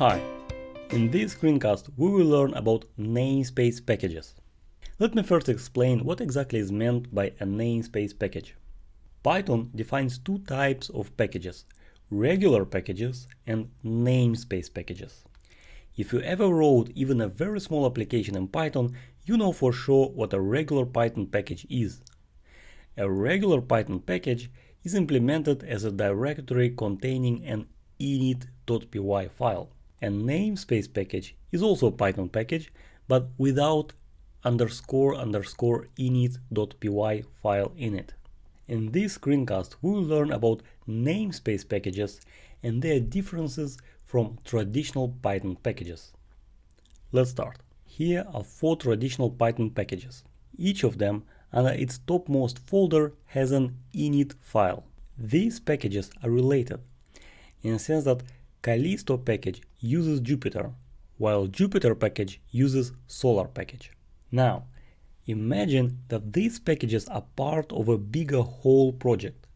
Hi, in this screencast we will learn about namespace packages. Let me first explain what exactly is meant by a namespace package. Python defines two types of packages, regular packages and namespace packages. If you ever wrote even a very small application in Python, you know for sure what a regular Python package is. A regular Python package is implemented as a directory containing an init.py file. A namespace package is also a Python package, but without __init.py file in it. In this screencast, we will learn about namespace packages and their differences from traditional Python packages. Let's start. Here are 4 traditional Python packages. Each of them, under its topmost folder, has an init file. These packages are related in the sense that Callisto package uses Jupyter, while Jupyter package uses Solar package. Now, imagine that these packages are part of a bigger whole project.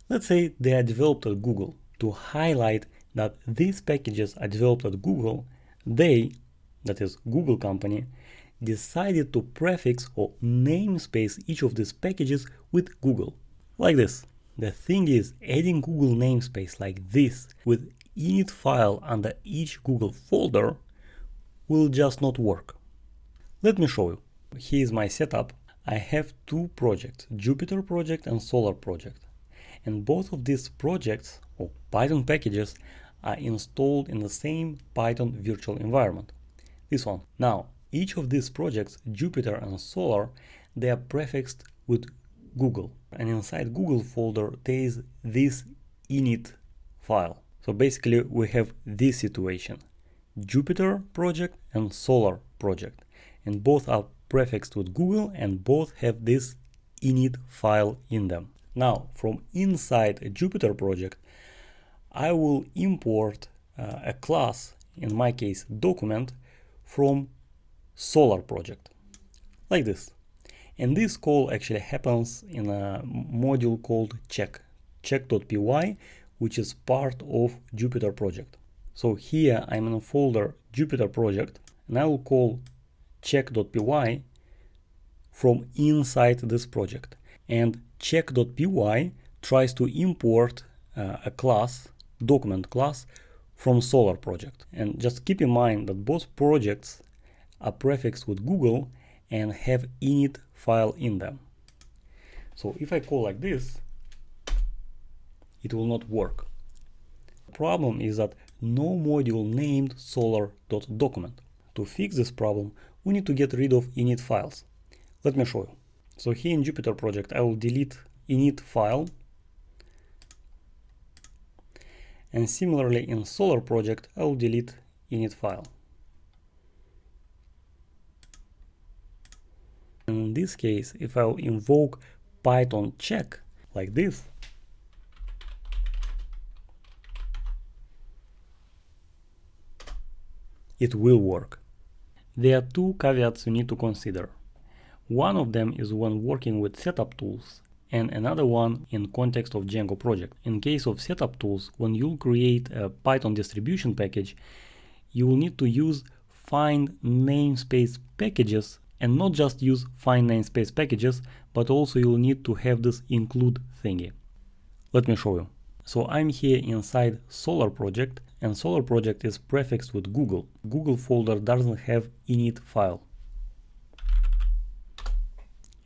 Let's say they are developed at Google. To highlight that these packages are developed at Google, they, that is Google company, decided to prefix or namespace each of these packages with Google. Like this. The thing is, adding Google namespace like this with init file under each Google folder will just not work. Let me show you. Here is my setup. I have 2 projects, Jupyter project and Solar project. And both of these projects, or Python packages, are installed in the same Python virtual environment. This one. Now, each of these projects, Jupyter and Solar, they are prefixed with Google. And inside Google folder, there is this init file. So basically we have this situation, Jupyter project and Solar project, and both are prefixed with Google and both have this init file in them. Now, from inside a Jupyter project, I will import a class, in my case document, from Solar project, like this. And this call actually happens in a module called check.py, which is part of Jupyter project. So here I'm in a folder Jupyter project, and I will call check.py from inside this project. And check.py tries to import a class, document class, from Solar project. And just keep in mind that both projects are prefixed with Google and have init file in them. So if I call like this, it will not work. The problem is that no module named solar.document. To fix this problem, we need to get rid of init files. Let me show you. So here in Jupyter project, I will delete init file. And similarly in Solar project, I will delete init file. In this case, if I will invoke Python check like this, it will work. There are 2 caveats you need to consider. One of them is when working with setup tools, and another one in context of Django project. In case of setup tools, when you create a Python distribution package, you will need to use find namespace packages, and not just use find namespace packages, but also you'll need to have this include thingy. Let me show you. So I'm here inside Solar project, and Solar project is prefixed with Google. Google folder doesn't have init file,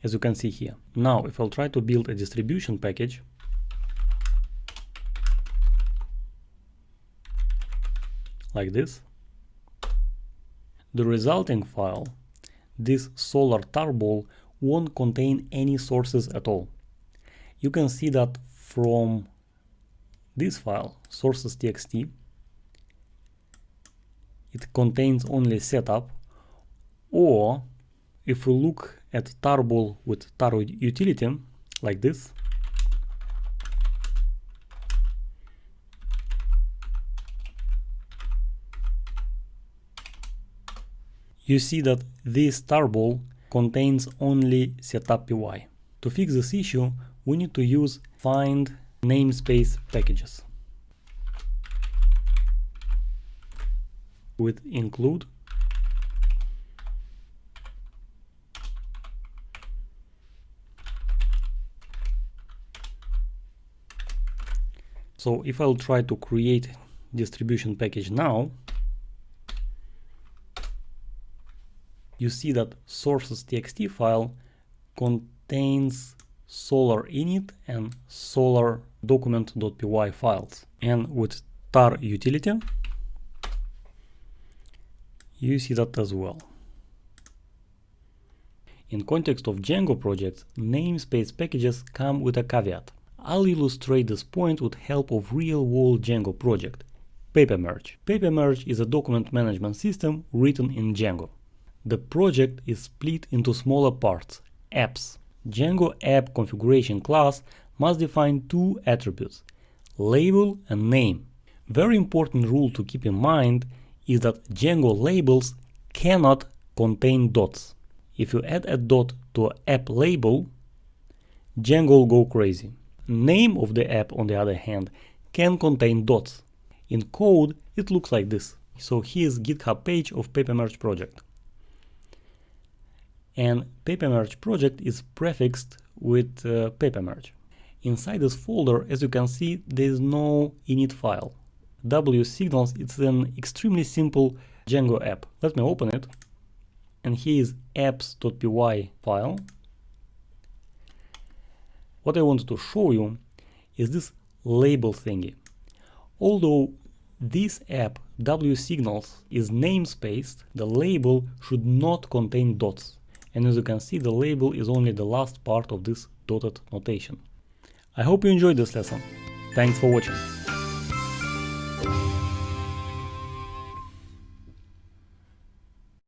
as you can see here. Now, if I'll try to build a distribution package, like this, the resulting file, this Solar tarball, won't contain any sources at all. You can see that from this file, sources.txt, it contains only setup, or if we look at tarball with tar utility, like this, you see that this tarball contains only setup.py. To fix this issue, we need to use find namespace packages. with include. So if I'll try to create distribution package now, you see that sources.txt file contains solar init and solar document.py files. And with tar utility, you see that as well. In context of Django projects, namespace packages come with a caveat. I'll illustrate this point with help of real-world Django project, PaperMerge. PaperMerge is a document management system written in Django. The project is split into smaller parts, apps. Django app configuration class must define two attributes, label and name. Very important rule to keep in mind is that Django labels cannot contain dots. If you add a dot to an app label, Django will go crazy. Name of the app, on the other hand, can contain dots. In code, it looks like this. So here's GitHub page of PaperMerge project. And PaperMerge project is prefixed with PaperMerge. Inside this folder, as you can see, there is no init file. W-signals, it's an extremely simple Django app. Let me open it. And here is apps.py file. What I wanted to show you is this label thingy. Although this app W-signals is namespaced, the label should not contain dots. And as you can see, the label is only the last part of this dotted notation. I hope you enjoyed this lesson. Thanks for watching.